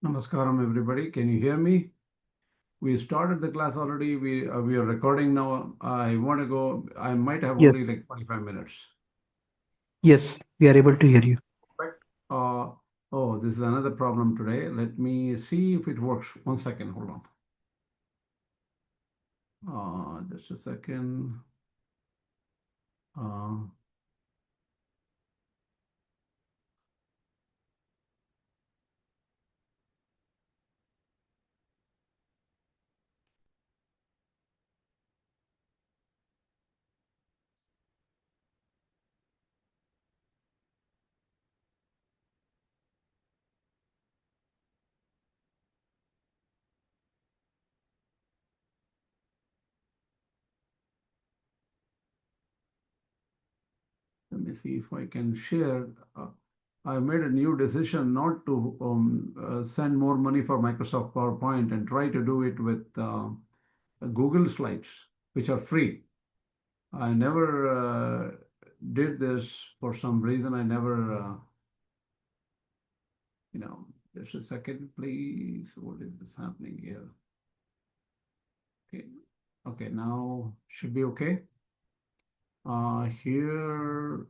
Namaskaram, everybody. Can you hear me? We started the class already. We are recording now. I want to go. I might have only Yes, like 45 minutes. yes, we are able to hear you. Correct. Oh, this is another problem today. Let me see if it works. 1 second. Hold on. Just a second. Uh, Let me see if I can share. I made a new decision not to send more money for Microsoft PowerPoint and try to do it with Google Slides, which are free. I never did this for some reason. I never, just a second, please. What is this happening here? Okay, okay, now should be okay. Here,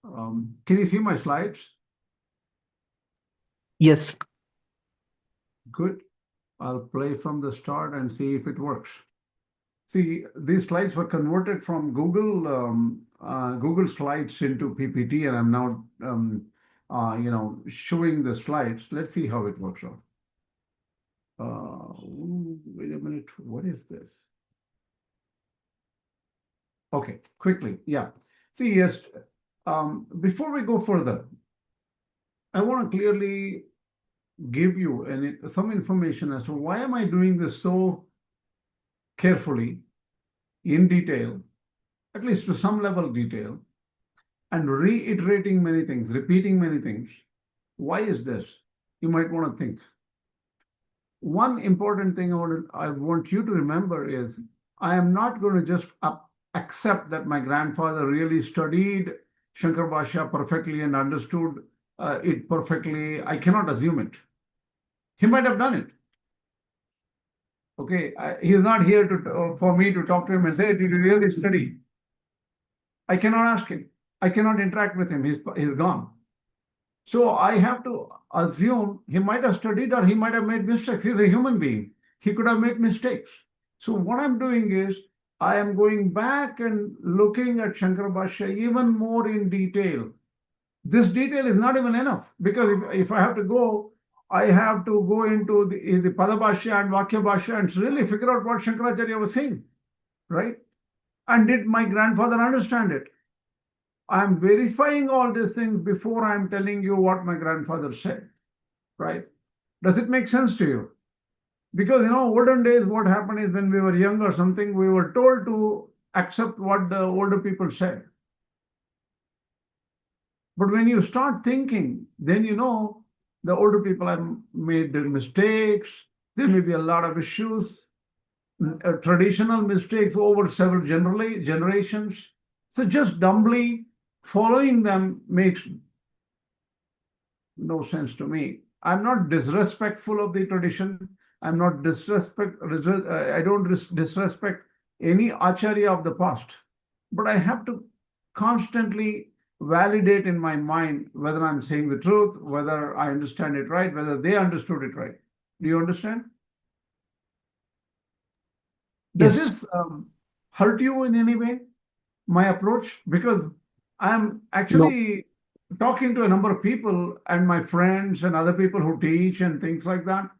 can you see my slides? Yes, Good. I'll play from the start and see if it works. See, these slides were converted from Google Slides into PPT, and I'm now, showing the slides. Let's see how it works out. Wait a minute. What is this? Okay, quickly. Yeah. See, yes. Before we go further, I want to clearly give you some information as to why am I doing this so carefully, in detail, at least to some level of detail, and reiterating many things, repeating many things. Why is this? You might want to think. One important thing I want you to remember is I am not going to just accept that my grandfather really studied Śaṅkara bhāṣya perfectly and understood it perfectly. I cannot assume it. He might have done it. Okay, he is not here for me to talk to him and say, "Did you really study?" I cannot ask him. I cannot interact with him. He's gone. So I have to assume he might have studied or he might have made mistakes. He's a human being. He could have made mistakes. So what I'm doing is I am going back and looking at Śaṅkara bhāṣya even more in detail. This detail is not even enough because if I have to go, I have to go into the padavāchya and vakya bhāṣya and really figure out what Śaṅkarāchārya was saying, right? And did my grandfather understand it? I'm verifying all these things before I'm telling you what my grandfather said, right? Does it make sense to you? Because, olden days, what happened is when we were young or something, we were told to accept what the older people said. But when you start thinking, then the older people have made mistakes. There may be a lot of issues, traditional mistakes over several generations. So just dumbly following them makes no sense to me. I'm not disrespectful of the tradition. I don't disrespect any acharya of the past, but I have to constantly validate in my mind whether I'm saying the truth, whether I understand it right, whether they understood it right. Do you understand? Does yes, this hurt you in any way, my approach? Because I'm no, actually talking to a number of people and my friends and other people who teach and things like that.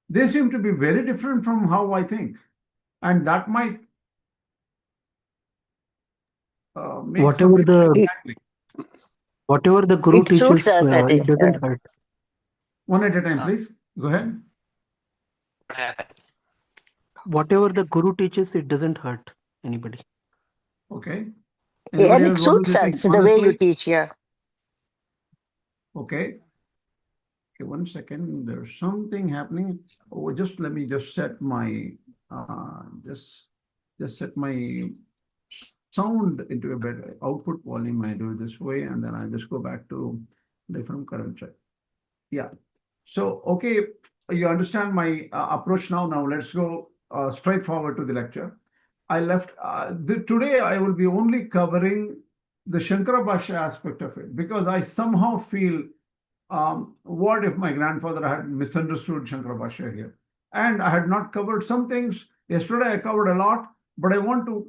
They seem to be very different from how I think. And that might make some whatever people the It angry. whatever the guru it suits teaches, us, I it think. doesn't hurt. One at a time, please. Go ahead. What happened? Whatever the guru teaches, it doesn't hurt anybody. Okay. Yeah, Anybody and else it want suits to think us the way you honestly? teach. Yeah. Okay. Okay, 1 second. There's something happening. Oh, just let me just set my just set my sound into a better output volume. I do it this way, and then I just go back to different current check. Yeah. So, okay, you understand my approach now. Now let's go straight forward to the lecture. I left, today I will be only covering the Śaṅkara bhāṣya aspect of it, because I somehow feel, what if my grandfather had misunderstood Śaṅkara bhāṣya here? And I had not covered some things. Yesterday I covered a lot, but I want to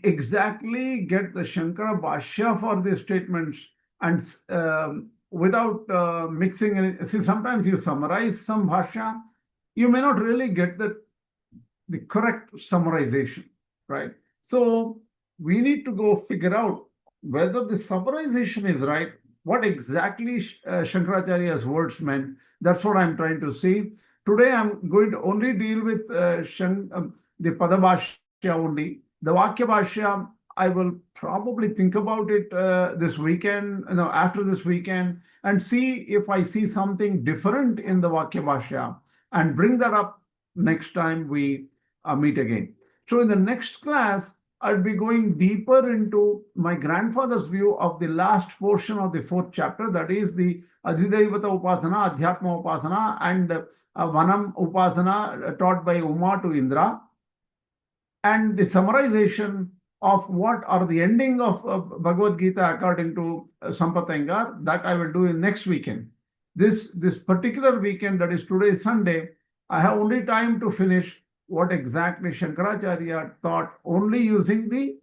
exactly get the Śaṅkara bhāṣya for these statements, and without mixing any. See, sometimes you summarize some bhāṣya, you may not really get the correct summarization, right? So we need to go figure out whether the summarization is right, what exactly Śaṅkarāchārya's words meant. That's what I'm trying to see. Today I'm going to only deal with the padavāchya only. The Vakya Bhāṣya, I will probably think about it this weekend, after this weekend, and see if I see something different in the Vakya Bhāṣya, and bring that up next time we meet again. So in the next class, I'll be going deeper into my grandfather's view of the last portion of the 4th chapter, that is the adidaśana upāsanā, adhyātma upāsanā, and vanam upāsanā taught by Uma to Indra, and the summarization of what are the ending of Bhagavad Gita according to Sampath Iyengar. That I will do in next weekend. This particular weekend, that is today, Sunday, I have only time to finish what exactly Śaṅkarāchārya taught, only using the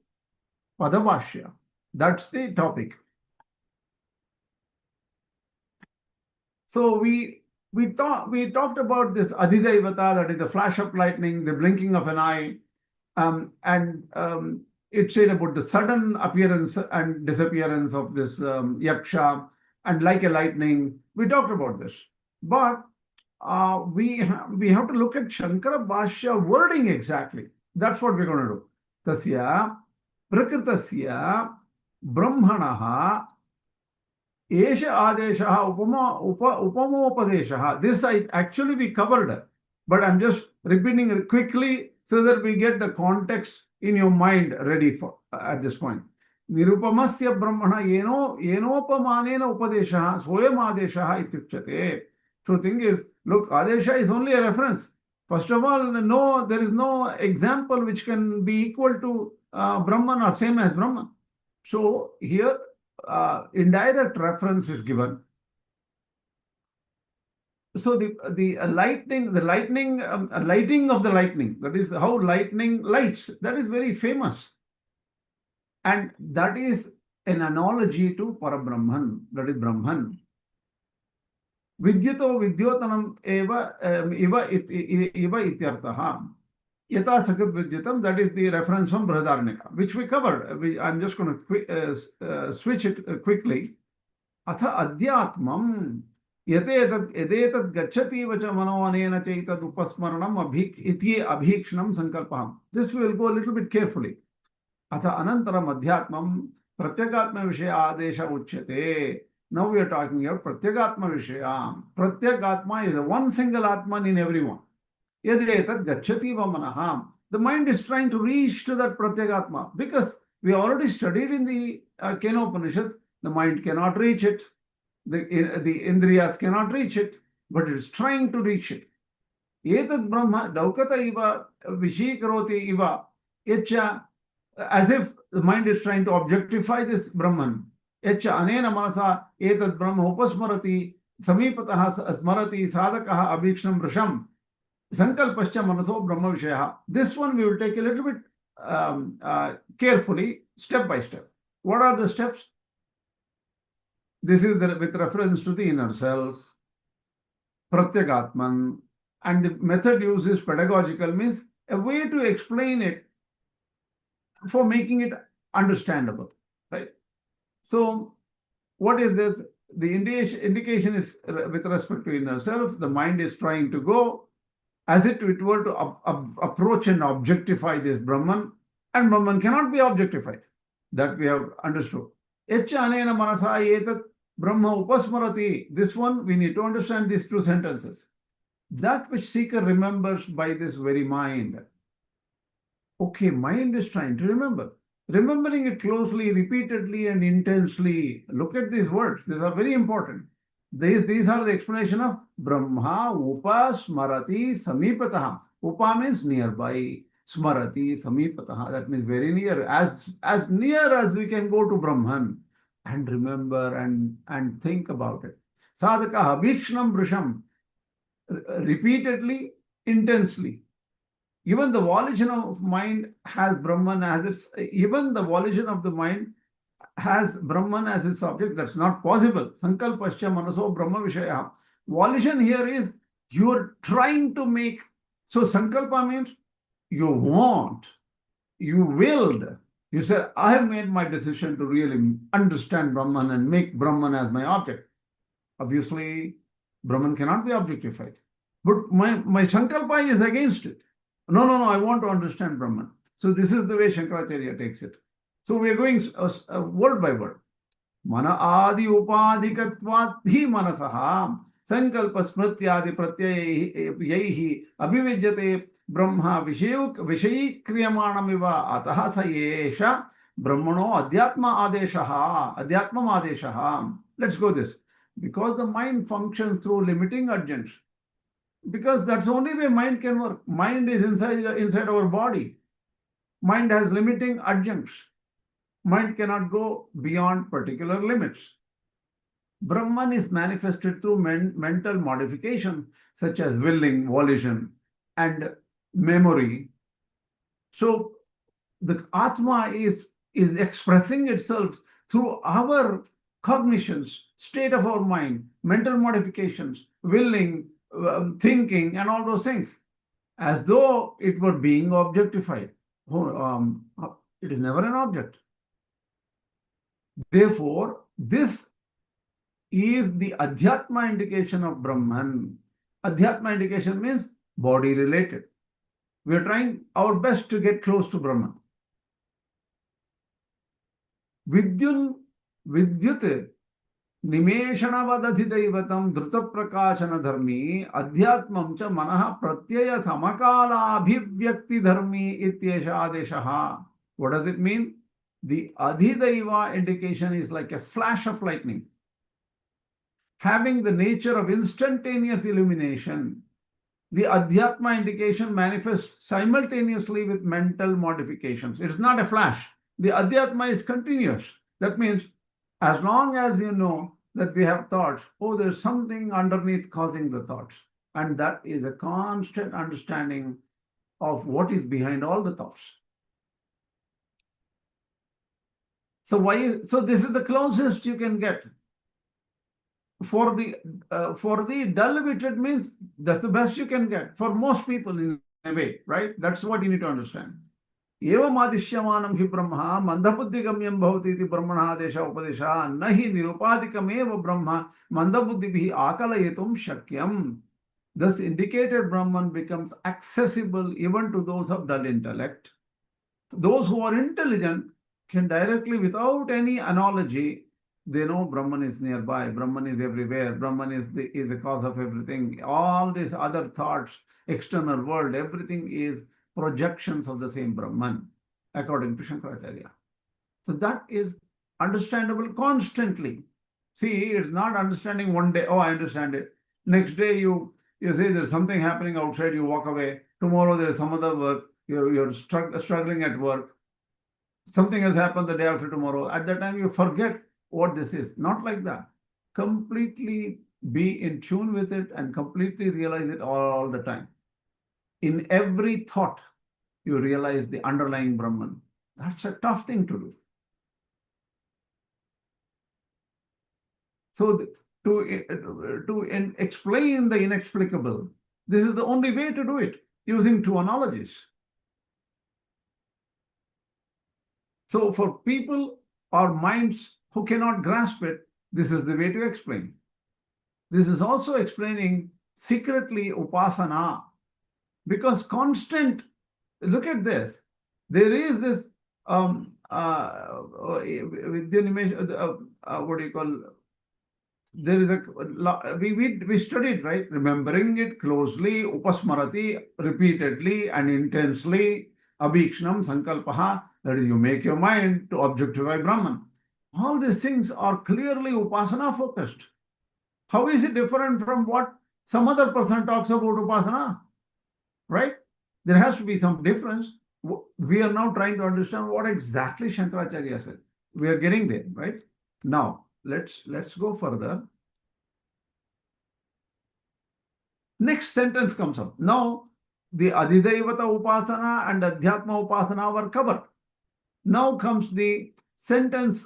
padavāchya. That's the topic. So we talked about this adidaśana, that is the flash of lightning, the blinking of an eye, and it said about the sudden appearance and disappearance of this yaksha, and like a lightning. We talked about this, but we have to look at Śaṅkara bhāṣya wording exactly. That's what we're going to do. Tasya prakritasya brahmanaha esha adeshaha upamopadeshaha. This actually we covered, but I'm just repeating it quickly so that we get the context in your mind ready for at this point. Nirupamasya brahmana yenopamanena upadeshaha swayam adeshaha ityuchyate. So the thing is, look, adesha is only a reference. First of all, no, there is no example which can be equal to Brahman or same as Brahman. So here, indirect reference is given. So the lighting of the lightning, that is how lightning lights, that is very famous. And that is an analogy to Parabrahman, that is Brahman. Vidyato vidyotanam eva ityartaha. Yata sakat vidyatam, that is the reference from Brihadaranyaka, which we covered. I'm just going to switch it quickly. Atha adhyātmam yadetat gacchati vacha mano anena chaitad upasmaranam iti abhīkshanam sankalpaham. This we will go a little bit carefully. Atha anantaram adhyātmam pratyagātma vishaya adesha uchyate. Now we are talking about pratyagātma vishaya. Pratyagātma is the one single Ātman in everyone. Yadetat gacchati vamanaha. The mind is trying to reach to that pratyagātma, because we already studied in the Kena Upaniṣad, the mind cannot reach it, the indriyas cannot reach it, but it is trying to reach it. Etat brahma daukata iva vishīkaroti iva. As if the mind is trying to objectify this Brahman. Echa anena manasa etat brahma upasmarati samīpataha smarati sadakaha abhīkshanam vrisham sankalpascha manaso brahma vishaya. This one we will take a little bit carefully, step by step. What are the steps? This is with reference to the inner self, pratyagātman, and the method used is pedagogical, means a way to explain it for making it understandable, right? So what is this? The indication is with respect to inner self. The mind is trying to go as if it were to approach and objectify this Brahman, and Brahman cannot be objectified. That we have understood. Echa anena manasa etat brahma upasmarati. This one we need to understand these two sentences. That which seeker remembers by this very mind. Okay, mind is trying to remember. Remembering it closely, repeatedly, and intensely. Look at these words. These are very important. These are the explanation of Brahma, Upa, Smarati, Samipataha. Upa means nearby. Smarati, Samipataha. That means very near. As near as we can go to Brahman and remember and think about it. Sadhaka Abhikshnam Brisham. Repeatedly, intensely. Even the volition of mind has Brahman as its, even the volition of the mind has Brahman as its object. That's not possible. Sankalpasya manaso Brahma Vishaya. Volition here is you're trying to make, so Sankalpa means you want, you willed. You said, I have made my decision to really understand Brahman and make Brahman as my object. Obviously, Brahman cannot be objectified. But my Sankalpa is against it. No, I want to understand Brahman. So this is the way Śaṅkarāchārya takes it. So we are going word by word. Mana adi upadikatvathi manasaha sankalpa smrityadi pratyayaihi abhivijyate brahma vishayikriyamānamiva ataha sayesha brahmano adhyātmam adeshaha. Let's go this. Because the mind functions through limiting agents. Because that's the only way mind can work. Mind is inside our body. Mind has limiting adjuncts. Mind cannot go beyond particular limits. Brahman is manifested through mental modifications such as willing, volition, and memory. So the Ātma is expressing itself through our cognitions, state of our mind, mental modifications, willing, thinking, and all those things, as though it were being objectified. It is never an object. Therefore, this is the adhyātma indication of Brahman. Adhyātma indication means body related. We are trying our best to get close to Brahman. Vidyut nimeshanavadadhidaivatam dhruta-prakāśana dharmi adhyātmam cha manaha pratyaya samakāla abhivyakti dharmi ityesha adeshaha. What does it mean? The adhidaiva indication is like a flash of lightning, having the nature of instantaneous illumination. The adhyātma indication manifests simultaneously with mental modifications. It's not a flash. The adhyātma is continuous. That means as long as you know that we have thoughts, there's something underneath causing the thoughts. And that is a constant understanding of what is behind all the thoughts. So this is the closest you can get. For the dull-witted means that's the best you can get for most people in a way, right? That's what you need to understand. Evam adishyāmanam hi brahma mandabuddhigamyam bhavati iti brahmana adesha upadesha nahi nirupadikam eva brahma mandabuddhibhi akalayatum shakyam. Thus indicated Brahman becomes accessible even to those of dull intellect. Those who are intelligent can directly, without any analogy, they know Brahman is nearby, Brahman is everywhere, Brahman is the cause of everything. All these other thoughts, external world, everything is projections of the same Brahman, according to Śaṅkarāchārya. So that is understandable constantly. See, it's not understanding one day, I understand it. Next day you say there's something happening outside, you walk away. Tomorrow there is some other work, you're struggling at work. Something has happened the day after tomorrow. At that time you forget what this is. Not like that. Completely be in tune with it and completely realize it all the time. In every thought, you realize the underlying Brahman. That's a tough thing to do. So to explain the inexplicable, this is the only way to do it, using two analogies. So for people or minds who cannot grasp it, this is the way to explain. This is also explaining secretly upāsanā. Because constant, look at this. There is this what do you call? There is we studied, right? Remembering it closely, upasmarati, repeatedly and intensely, abhikshnam, sankalpaha. That is, you make your mind to objectify Brahman. All these things are clearly upāsanā focused. How is it different from what some other person talks about upāsanā? Right? There has to be some difference. We are now trying to understand what exactly Śaṅkarāchārya said. We are getting there, right? Now, let's go further. Next sentence comes up. Now, the adidaśana upāsanā and adhyātma upāsanā were covered. Now comes the sentence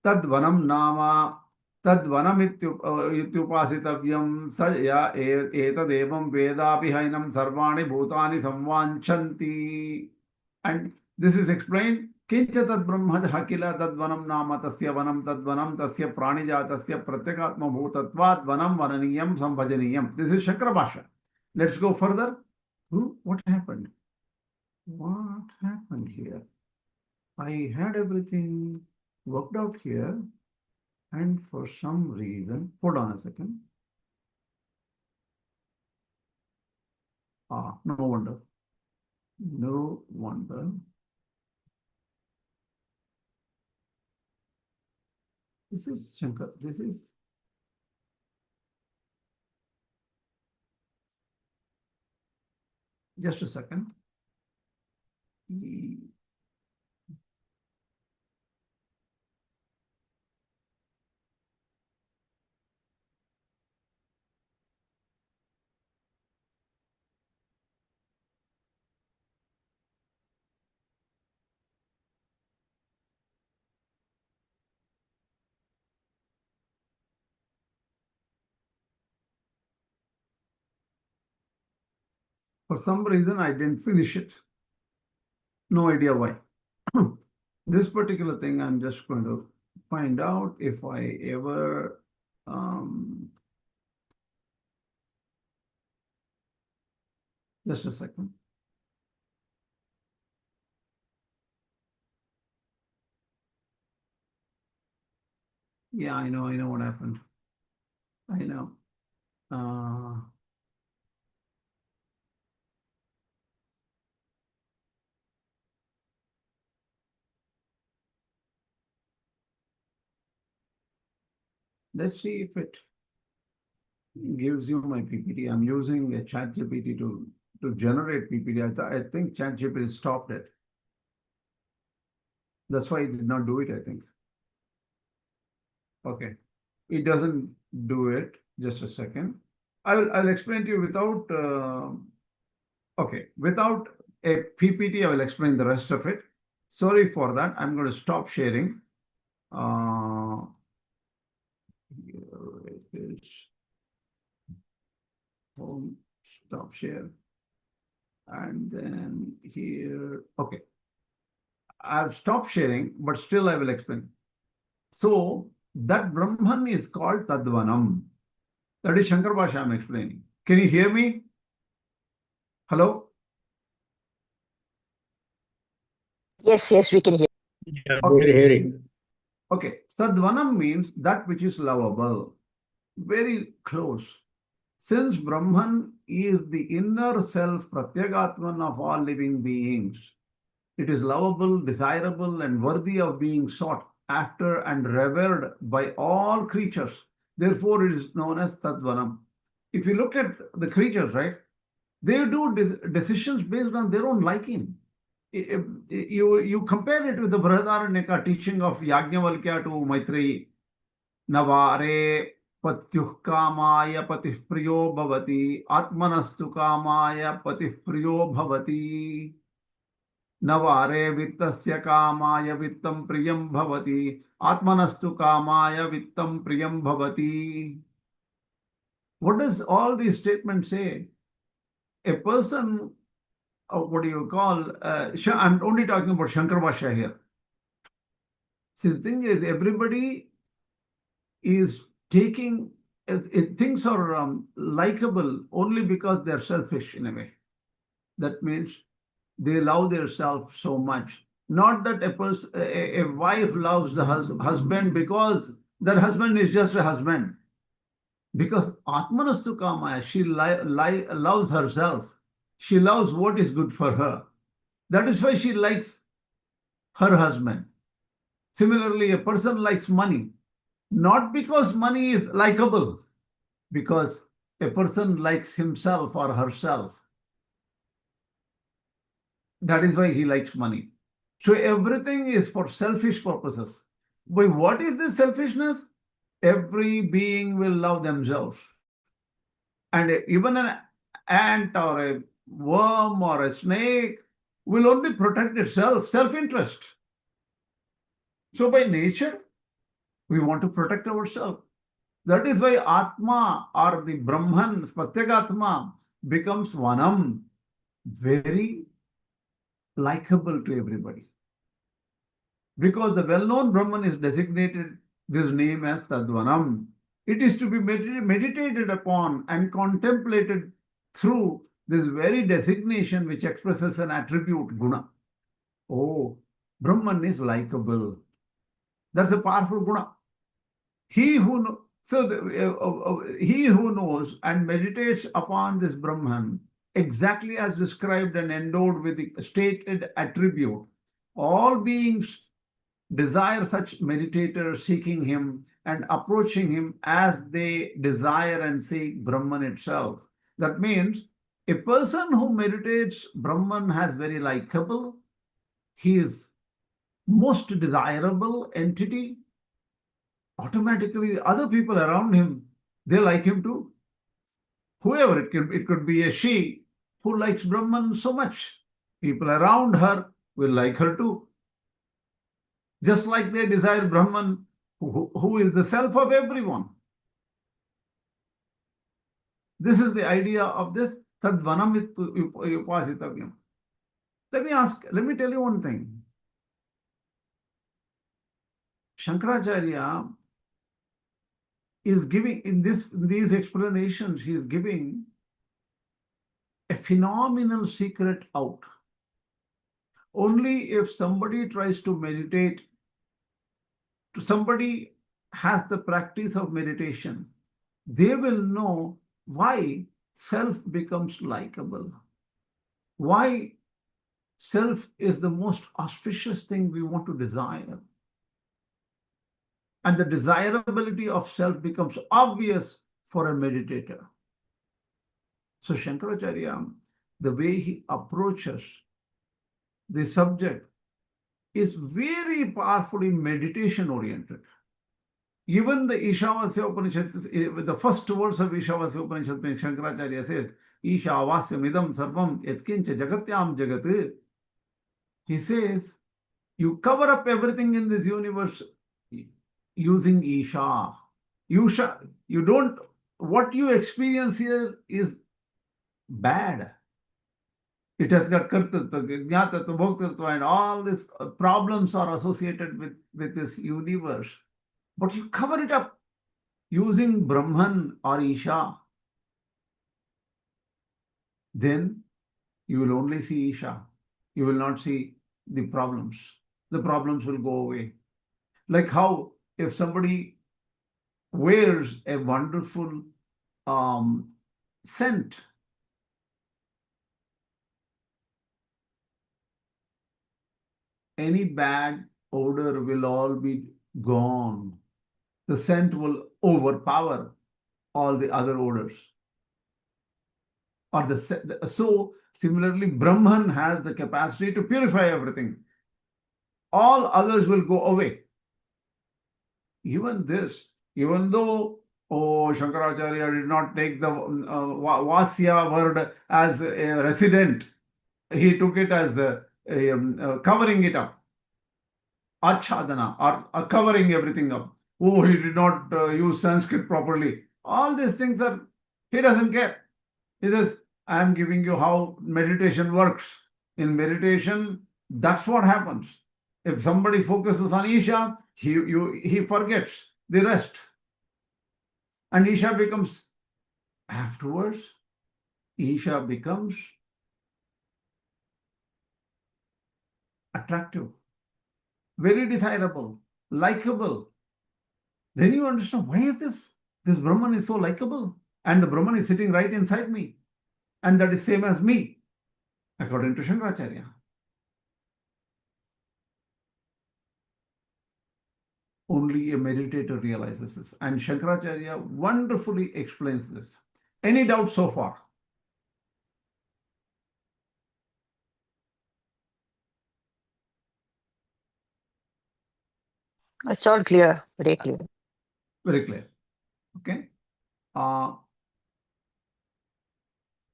tadvanam nama tadvanam ityupāsitavyam saya etadevam vedapihainam sarvāni bhūtāni samvanchanti. And this is explained. Kincha tad brahma hakila tadvanam nama tasya vanam tadvanam tasya pranijatasya pratyagātma bhūtatvat vanam vananiyam sambhajaniyam. This is Śaṅkara bhāṣya. Let's go further. What happened? What happened here? I had everything worked out here, and for some reason, hold on a second. No wonder. No wonder. This is Shankar. This is just a second. For some reason, I didn't finish it. No idea why. This particular thing, I'm just going to find out if I ever just a second. Yeah, I know what happened. I know. Let's see if it gives you my PPT. I'm using a ChatGPT to generate PPT. I think ChatGPT stopped it. That's why it did not do it, I think. Okay. It doesn't do it. Just a second. I'll explain to you without without a PPT, I will explain the rest of it. Sorry for that. I'm going to stop sharing. Here it is. Home, stop share. And then here, okay. I've stopped sharing, but still I will explain. So that Brahman is called Tadvanam. That is Śaṅkara bhāṣya I'm explaining. Can you hear me? Hello? Yes, we can hear. Yeah, Okay. we're hearing. Okay. Tadvanam means that which is lovable. Very close. Since Brahman is the inner self, pratyagātman of all living beings, it is lovable, desirable, and worthy of being sought after and revered by all creatures. Therefore, it is known as Tadvanam. If you look at the creatures, right, they do decisions based on their own liking. You compare it with the Brihadaranyaka teaching of Yajnavalkya to Maitreyi. Navare patyuh kamaya patih priyo bhavati atmanastu kamaya patih priyo bhavati. Navare vittasya kamaya vittam priyam bhavati atmanastu kamaya vittam priyam bhavati. What does all these statements say? A person, what do you call, I'm only talking about Śaṅkara bhāṣya here. See, the thing is, everybody is taking, things are likable only because they're selfish in a way. That means they love their self so much. Not that a wife loves the husband because that husband is just a husband. Because Atmanastu Kamaya, she loves herself. She loves what is good for her. That is why she likes her husband. Similarly, a person likes money. Not because money is likable, because a person likes himself or herself. That is why he likes money. So everything is for selfish purposes. But what is this selfishness? Every being will love themselves. And even an ant or a worm or a snake will only protect itself, self-interest. So by nature, we want to protect ourselves. That is why Ātma or the Brahman, pratyagātman, becomes vanam, very likable to everybody. Because the well-known Brahman is designated this name as Tadvanam. It is to be meditated upon and contemplated through this very designation which expresses an attribute, guna. Oh, Brahman is likable. That's a powerful guna. He who knows and meditates upon this Brahman exactly as described and endowed with the stated attribute, all beings desire such meditator seeking him and approaching him as they desire and seek Brahman itself. That means a person who meditates Brahman has very likable, he is most desirable entity. Automatically, other people around him, they like him too. Whoever it could be a she who likes Brahman so much. People around her will like her too. Just like they desire Brahman, who is the self of everyone. This is the idea of this Tadvanam upāsitavyam. Let me tell you one thing. Śaṅkarāchārya is giving, in these explanations, he is giving a phenomenal secret out. Only if somebody tries to meditate, somebody has the practice of meditation, they will know why self becomes likable, why self is the most auspicious thing we want to desire. And the desirability of self becomes obvious for a meditator. So Śaṅkarāchārya, the way he approaches the subject is very powerfully meditation oriented. Even the Īśāvāsya Upanishad, the first verse of Īśāvāsya Upanishad, Śaṅkarāchārya says, Īśāvāsyamidam sarvam yatkinca jagatyam jagat. He says, you cover up everything in this universe using Isha. You don't, what you experience here is bad. It has got kartatva, jnātatva, bhoktatva, and all these problems are associated with this universe. But you cover it up using Brahman or Isha. Then you will only see Isha. You will not see the problems. The problems will go away. Like how if somebody wears a wonderful scent, any bad odor will all be gone. The scent will overpower all the other odors. So similarly, Brahman has the capacity to purify everything. All others will go away. Even though Śaṅkarāchārya did not take the Vāṣya word as a resident, he took it as covering it up, achādana, or covering everything up. Oh, he did not use Sanskrit properly. All these things he doesn't care. He says, I am giving you how meditation works. In meditation, that's what happens. If somebody focuses on Isha, he forgets the rest. And Isha becomes, afterwards, Isha becomes attractive, very desirable, likable. Then you understand, why is this Brahman is so likable? And the Brahman is sitting right inside me. And that is same as me, according to Śaṅkarāchārya. Only a meditator realizes this. And Śaṅkarāchārya wonderfully explains this. Any doubt so far? It's all clear, very clear. Very clear. Okay.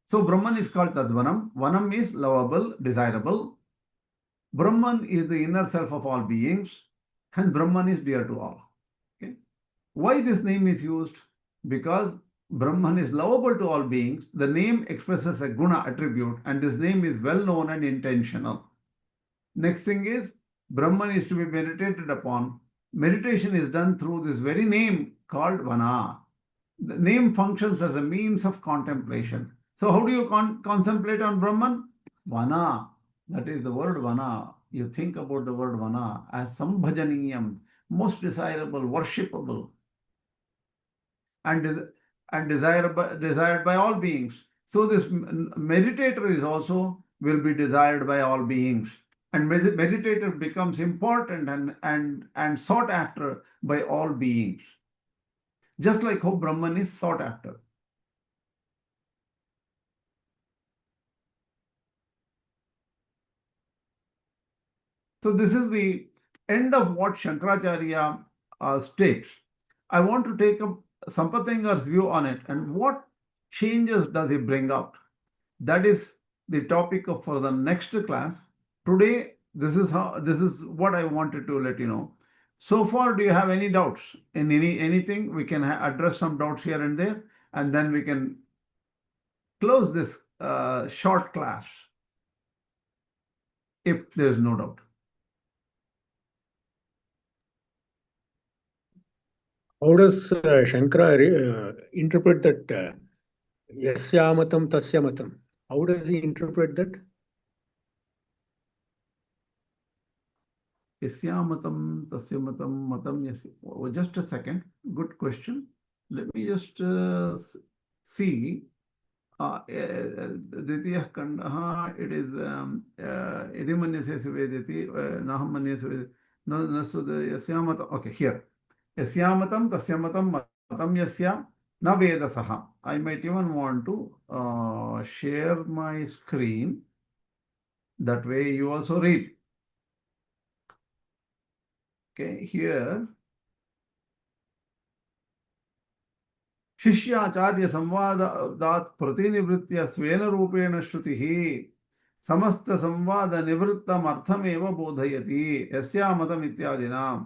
So Brahman is called Tadvanam. Vanam is lovable, desirable. Brahman is the inner self of all beings. Hence Brahman is dear to all. Okay. Why this name is used? Because Brahman is lovable to all beings. The name expresses a guna attribute, and this name is well known and intentional. Next thing is, Brahman is to be meditated upon. Meditation is done through this very name called Vana. The name functions as a means of contemplation. So how do you contemplate on Brahman? Vana. That is the word Vana. You think about the word Vana as sambhajaniyam, most desirable, worshipable, and desired by all beings. So this meditator is also will be desired by all beings. And meditator becomes important and sought after by all beings. Just like how Brahman is sought after. So this is the end of what Śaṅkarāchārya states. I want to take up Sampatangar's view on it and what changes does he bring out. That is the topic for the next class. Today, this is what I wanted to let you know. So far, do you have any doubts in anything? We can address some doubts here and there, and then we can close this short class if there is no doubt. How does Śaṅkara interpret that yasya matam tasya matam? How does he interpret that? Yasya matam tasya matam matam yasya. Oh, just a second. Good question. Let me just see. Dvitiyah kandaha, it is idimanyasya vedeti, nahamanyasya vedeti, nasudha yasya matam. Okay, here. Yasyamatam tasyamatam matam yasya na vedasaha. I might even want to share my screen. That way you also read. Okay, here. Shishya-acharya samvādat pratinivritya svena rūpena śrutihi samasta samvāda nivrittam arthameva bodhayati yasyamatam ityadinam.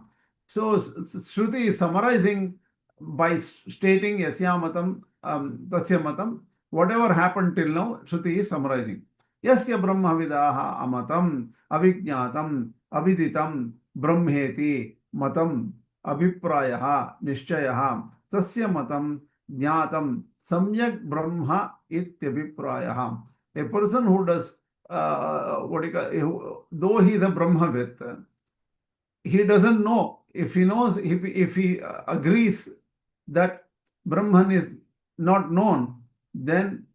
So Shruti is summarizing by stating Yasyamatam, Tasyamatam, whatever happened till now, Shruti is summarizing. Yasya Brahma Vidaha Amatam, Avijñātam, Aviditam, Brahmeti, Matam, Abhiprayaha, Nishchayaha, Tasya Matam, Jñātam, Samyak Brahma Ityabhiprayaha. A person who does, though he is a Brahmavid, he doesn't know. If he knows, if he agrees that Brahman is not known, then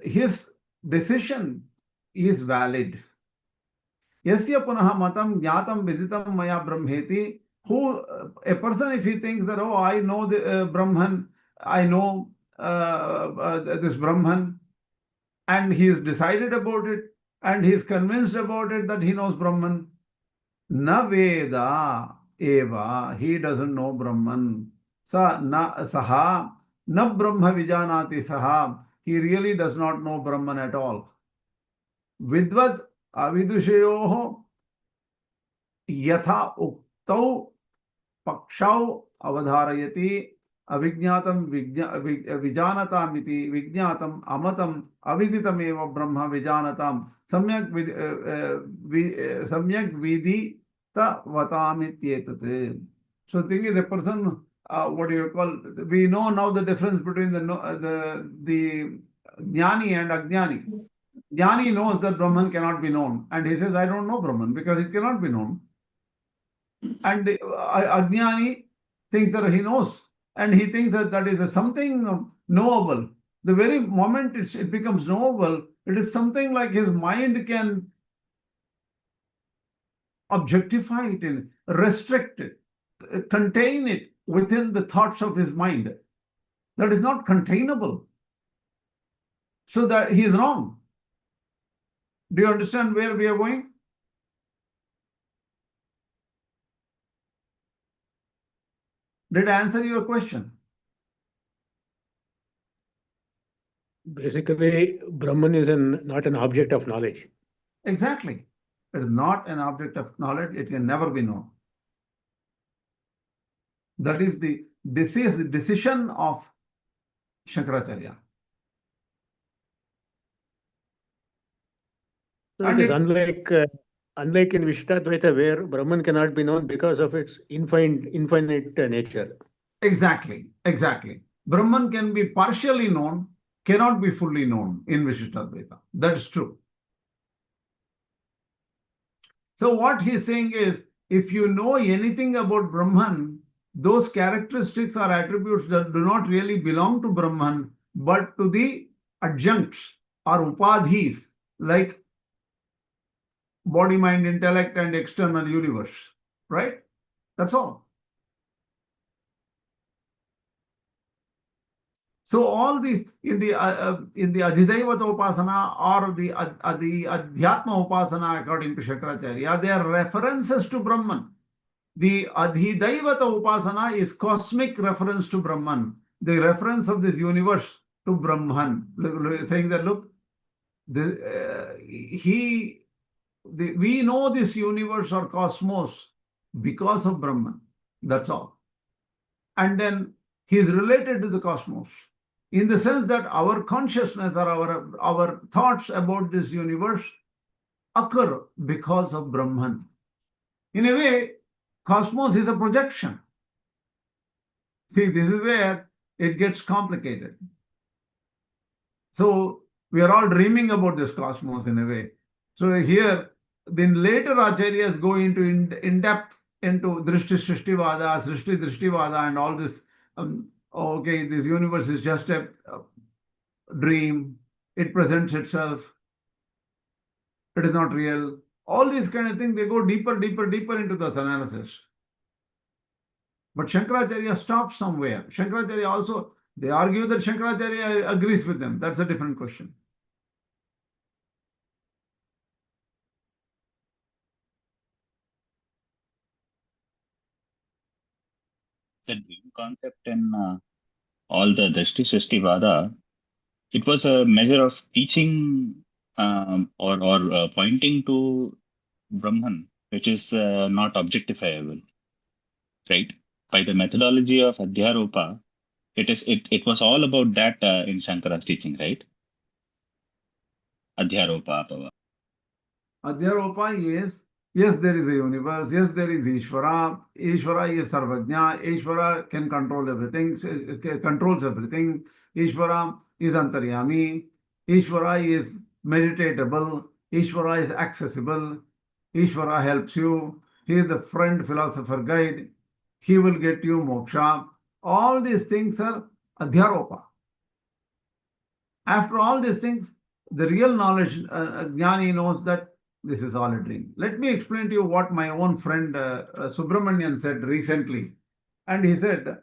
his decision is valid. Yasya punaha matam jnatam viditam maya brahmeti. Who a person, if he thinks that, oh, I know the Brahman, I know this Brahman, and he is decided about it, and he is convinced about it that he knows Brahman. Na Veda eva, he doesn't know Brahman. Saha, na Brahma vijanati saha, he really does not know Brahman at all. Vidvad avidushayoho yatha uktau pakshau avadharayati avijñātam vijanatamiti vijñātam amatam aviditameva brahma vijanatam samyak vidhi vatamityetati. So the thing is, a person, what do you call, we know now the difference between the jnani and ajnani. Jnani knows that Brahman cannot be known, and he says, I don't know Brahman because it cannot be known. And ajnani thinks that he knows, and he thinks that that is something knowable. The very moment it becomes knowable, it is something like his mind can objectify it and restrict it, contain it within the thoughts of his mind. That is not containable. So that he is wrong. Do you understand where we are going? Did I answer your question? Basically, Brahman is not an object of knowledge. Exactly. It is not an object of knowledge. It can never be known. That is the decision of Śaṅkarāchārya. So And it is it- unlike in Viśiṣṭādvaita, where Brahman cannot be known because of its infinite nature. Exactly. Brahman can be partially known, cannot be fully known in Viśiṣṭādvaita. That's true. So what he's saying is, if you know anything about Brahman, those characteristics or attributes that do not really belong to Brahman, but to the adjuncts or upadhis, like body, mind, intellect, and external universe, right? That's all. So all these in the adidaśana upāsanā or the adhyātma upāsanā, according to Śaṅkarāchārya, they are references to Brahman. The adidaśana upāsanā is cosmic reference to Brahman, the reference of this universe to Brahman, saying that look, we know this universe or cosmos because of Brahman. That's all. And then he is related to the cosmos, in the sense that our consciousness or our thoughts about this universe occur because of Brahman. In a way, cosmos is a projection. See, this is where it gets complicated. So we are all dreaming about this cosmos in a way. So here, then later acharyas go into in depth into drishti srishtivada, srishti drishtivada, and all this. Okay, this universe is just a dream. It presents itself. It is not real. All these kind of things, they go deeper into this analysis. But Śaṅkarāchārya stops somewhere. Śaṅkarāchārya also, they argue that Śaṅkarāchārya agrees with them. That's a different question. The dream concept in all the Drishti Srishtivada, it was a measure of teaching or pointing to Brahman, which is not objectifiable, right? By the methodology of adhyāropa, it was all about that in Shankara's teaching, right? Adhyāropa apava. Adhyāropa is, yes, there is a universe. Yes, there is Ishvara. Ishvara is Sarvajna. Ishvara can control everything, controls everything. Ishvara is Antaryami. Ishvara is meditatable. Ishvara is accessible. Ishvara helps you. He is the friend, philosopher, guide. He will get you moksha. All these things are adhyāropa. After all these things, the real knowledge, Jnani knows that this is all a dream. Let me explain to you what my own friend Subramanian said recently. And he said,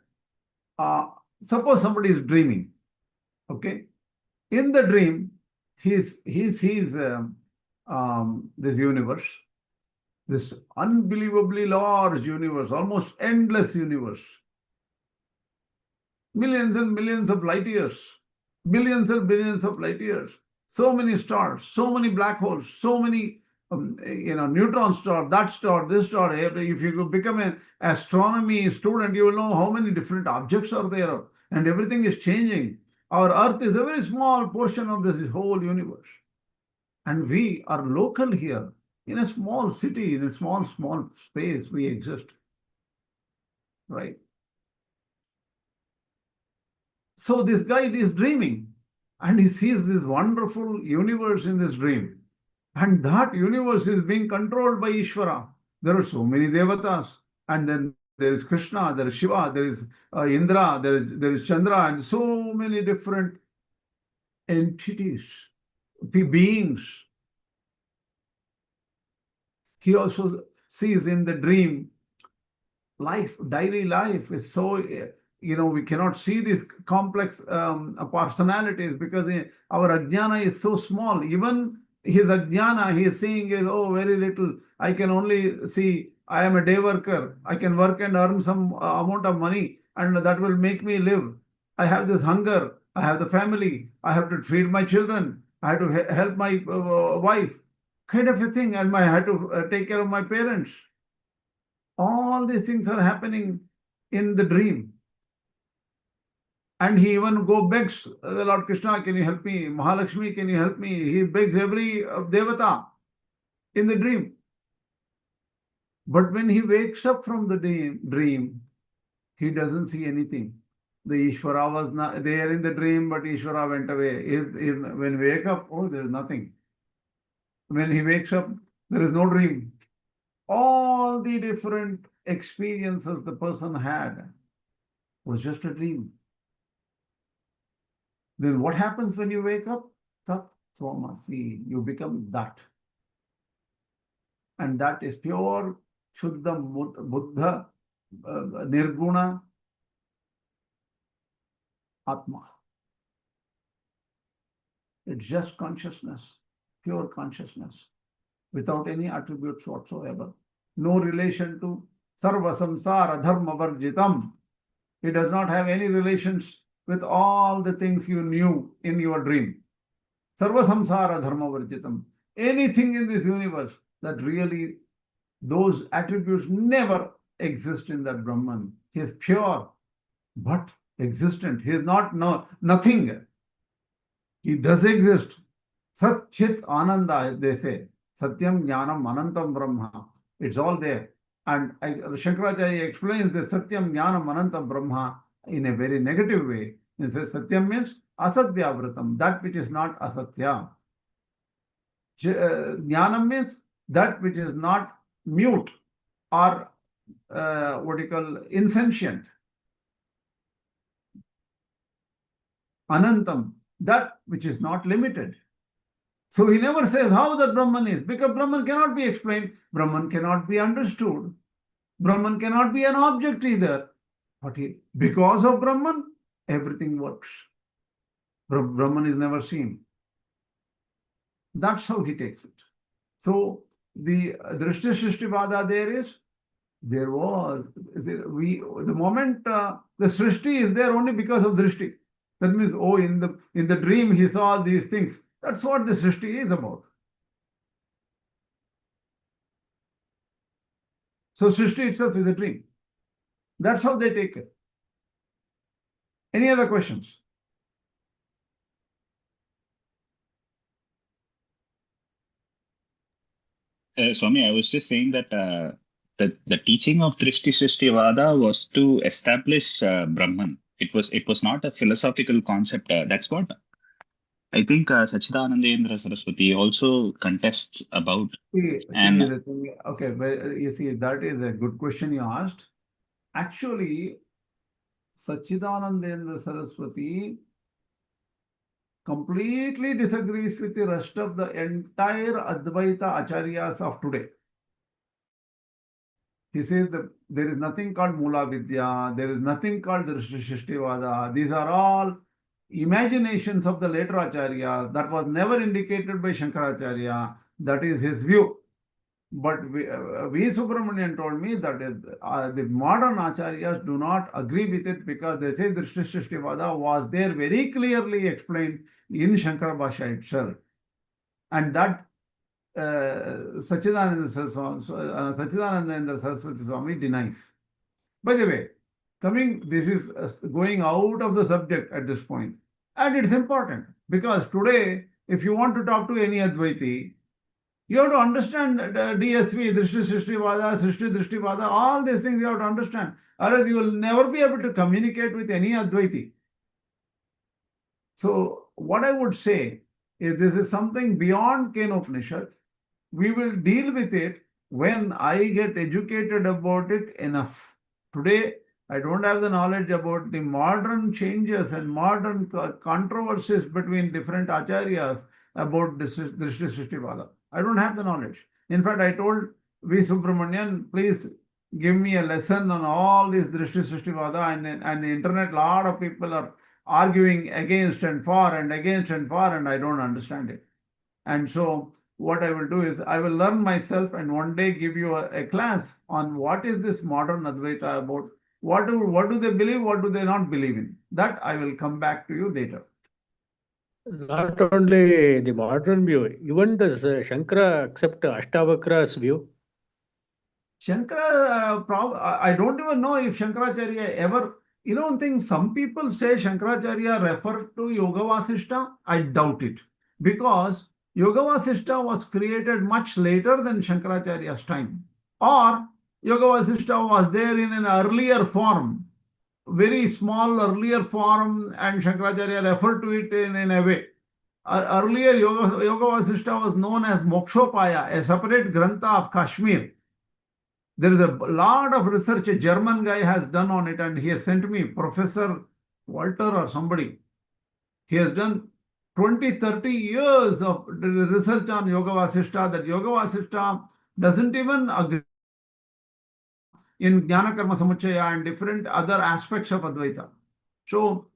suppose somebody is dreaming, okay? In the dream, he sees this universe, this unbelievably large universe, almost endless universe. Millions and millions of light years, billions and billions of light years, so many stars, so many black holes, so many neutron star, that star, this star. If you become an astronomy student, you will know how many different objects are there, and everything is changing. Our Earth is a very small portion of this whole universe. And we are local here, in a small city, in a small space, we exist. Right? So this guy is dreaming, and he sees this wonderful universe in this dream. And that universe is being controlled by Ishvara. There are so many devatas, and then there is Krishna, there is Shiva, there is Indra, there is Chandra, and so many different entities, beings. He also sees in the dream life, daily life is so, we cannot see these complex personalities because our ajnana is so small. Even his ajnana, he is seeing is, oh, very little. I can only see, I am a day worker. I can work and earn some amount of money and that will make me live. I have this hunger. I have the family. I have to feed my children. I have to help my wife, kind of a thing. And I have to take care of my parents. All these things are happening in the dream. And he even begs the Lord Krishna, can you help me? Mahalakshmi, can you help me? He begs every devata in the dream. But when he wakes up from the dream, he doesn't see anything. The Ishvara was not there in the dream, but Ishvara went away. When we wake up, oh, there is nothing. When he wakes up, there is no dream. All the different experiences the person had was just a dream. Then what happens when you wake up? Tat Svamasi, you become that. And that is pure Shuddha Buddha Nirguna Atma. It's just consciousness, pure consciousness, without any attributes whatsoever. No relation to Sarva Samsara Dharma Varjitam. It does not have any relations with all the things you knew in your dream. Sarva Samsara Dharma Varjitam. Anything in this universe that really, those attributes never exist in that Brahman. He is pure, but existent. He is not nothing. He does exist. Sat Chit Ananda, they say. Satyam Jnanam Anantam Brahma. It's all there. And Śaṅkarāchārya explains the Satyam Jnanam Anantam Brahma in a very negative way. He says Satyam means Asatyavratam, that which is not Asatya. Jnanam means that which is not mute or insentient. Anantam, that which is not limited. So he never says how that Brahman is, because Brahman cannot be explained, Brahman cannot be understood, Brahman cannot be an object either. But because of Brahman, everything works. Brahman is never seen. That's how he takes it. So the Drishti-Srishti-vada the moment the Srishti is there only because of Drishti. That means, oh, in the dream he saw these things. That's what the Srishti is about. So Srishti itself is a dream. That's how they take it. Any other questions? Swami, I was just saying that the teaching of Drishti Srishti Vada was to establish Brahman. It was not a philosophical concept. That's what I think Sachidanandendra Saraswati also contests about. Okay, well, you see, that is a good question you asked. Actually, Sachidanandendra Saraswati completely disagrees with the rest of the entire Advaita Acharyas of today. He says that there is nothing called Mula Vidya, there is nothing called Drishti Srishti Vada. These are all imaginations of the later Acharyas that was never indicated by Śaṅkarāchārya. That is his view. But V. Subramanian told me that the modern Acharyas do not agree with it because they say Drishti Srishti Vada was there very clearly explained in Shankara bhāṣya itself. And that Sachidanandendra Saraswati Swami denies. By the way, this is going out of the subject at this point. And it's important because today, if you want to talk to any Advaiti, you have to understand DSV, Drishti Srishti Vada, Srishti Drishti Vada, all these things you have to understand. Otherwise, you will never be able to communicate with any Advaiti. So, what I would say is this is something beyond Kena Upaniṣad. We will deal with it when I get educated about it enough. Today, I don't have the knowledge about the modern changes and modern controversies between different acharyas about Drishti Srishti Vada. I don't have the knowledge. In fact, I told V. Subramanian, please give me a lesson on all this Drishti Srishtivada, and the internet, lot of people are arguing against and for and against and for, and I don't understand it. And so what I will do is I will learn myself and one day give you a class on what is this modern Advaita about. What do they believe? What do they not believe in? That I will come back to you later. Not only the modern view, even does Shankara accept Ashtavakra's view? Shankara, I don't even know if Śaṅkarāchārya ever, one thing, some people say Śaṅkarāchārya referred to Yoga Vāsiṣṭha. I doubt it. Because Yoga Vāsiṣṭha was created much later than Śaṅkarāchārya's time. Or Yoga Vāsiṣṭha was there in an earlier form, very small earlier form, and Śaṅkarāchārya referred to it in a way. Earlier Yoga Vāsiṣṭha was known as Mokṣopāya, a separate grantha of Kashmir. There is a lot of research a German guy has done on it, and he has sent me, Professor Walter or somebody. He has done 20-30 years of research on Yoga Vāsiṣṭha, that Yoga Vāsiṣṭha doesn't even agree in Jnana Karma Samuccaya and different other aspects of Advaita. So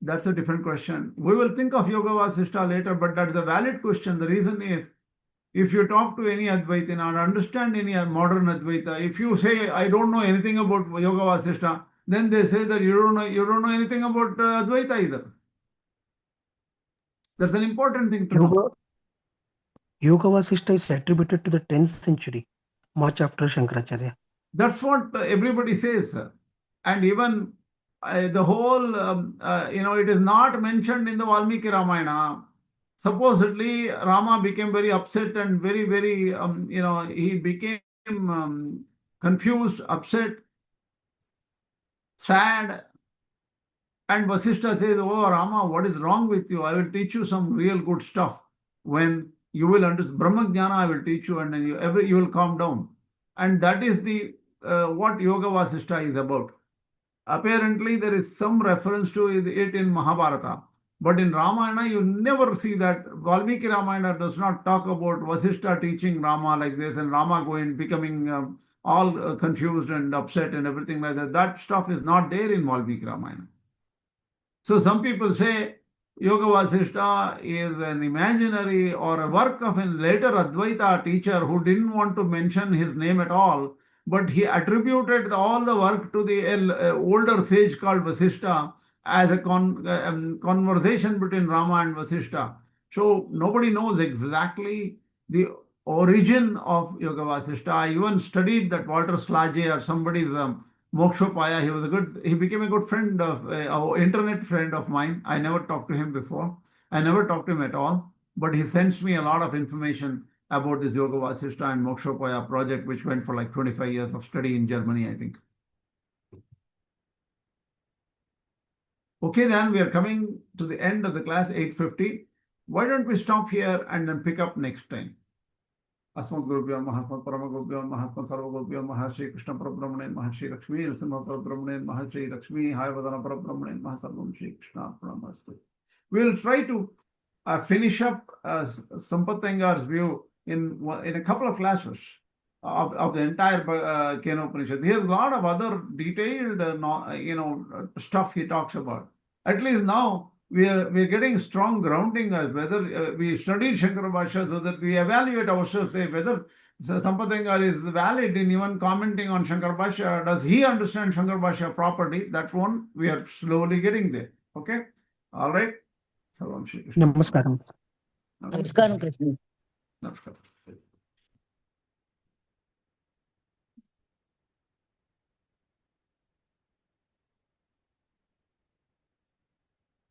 that's a different question. We will think of Yoga Vāsiṣṭha later, but that's a valid question. The reason is, if you talk to any Advaita or understand any modern Advaita, if you say, I don't know anything about Yoga Vāsiṣṭha, then they say that you don't know anything about Advaita either. That's an important thing to know. Yoga Vāsiṣṭha is attributed to the 10th century, much after Śaṅkarāchārya. That's what everybody says. And even the whole, it is not mentioned in the Valmiki Ramayana. Supposedly, Rama became very upset and very, very, he became confused, upset, sad. And Viśiṣṭā says, oh Rama, what is wrong with you? I will teach you some real good stuff. When you will understand Brahma Jnana, I will teach you, and then you will calm down. And that is the what Yoga Vāsiṣṭha is about. Apparently, there is some reference to it in Mahabharata. But in Ramayana, you never see that. Valmiki Ramayana does not talk about Viśiṣṭā teaching Rama like this and Rama becoming all confused and upset and everything like that. That stuff is not there in Valmiki Ramayana. So some people say Yoga Vāsiṣṭha is an imaginary or a work of a later Advaita teacher who didn't want to mention his name at all, but he attributed all the work to the older sage called Viśiṣṭā as a conversation between Rama and Viśiṣṭā. So nobody knows exactly the origin of Yoga Vāsiṣṭha. I even studied that Walter Slage or somebody's Mokṣopāya. He became a good friend of internet friend of mine. I never talked to him before. I never talked to him at all, but he sends me a lot of information about this Yoga Vāsiṣṭha and Mokṣopāya project, which went for like 25 years of study in Germany, I think. Okay, then we are coming to the end of the class, 8:50. Why don't we stop here and then pick up next time? Asmat Gurubhyo Mahasmat Paramagurubhyo Mahasmat Sarvagurubhyo Mahashri Krishna Parabrahmane Mahashri Lakshmi Narasimha Parabrahmane Mahashri Lakshmi Hayavadana Parabrahmane Mahasarvam Shri Krishna Pranamastu. We will try to finish up Sampath Iyengar's view in a couple of classes of the entire Kena Upaniṣad. He has a lot of other detailed stuff he talks about. At least now we are getting strong grounding as whether we studied Śaṅkara bhāṣya so that we evaluate ourselves, say whether Sampath Iyengar is valid in even commenting on Śaṅkara bhāṣya. Does he understand Śaṅkara bhāṣya properly? That one we are slowly getting there. Okay? All right. Sarvam Shri Krishna. Namaskaram. Namaskaram, Krishna. Namaskaram.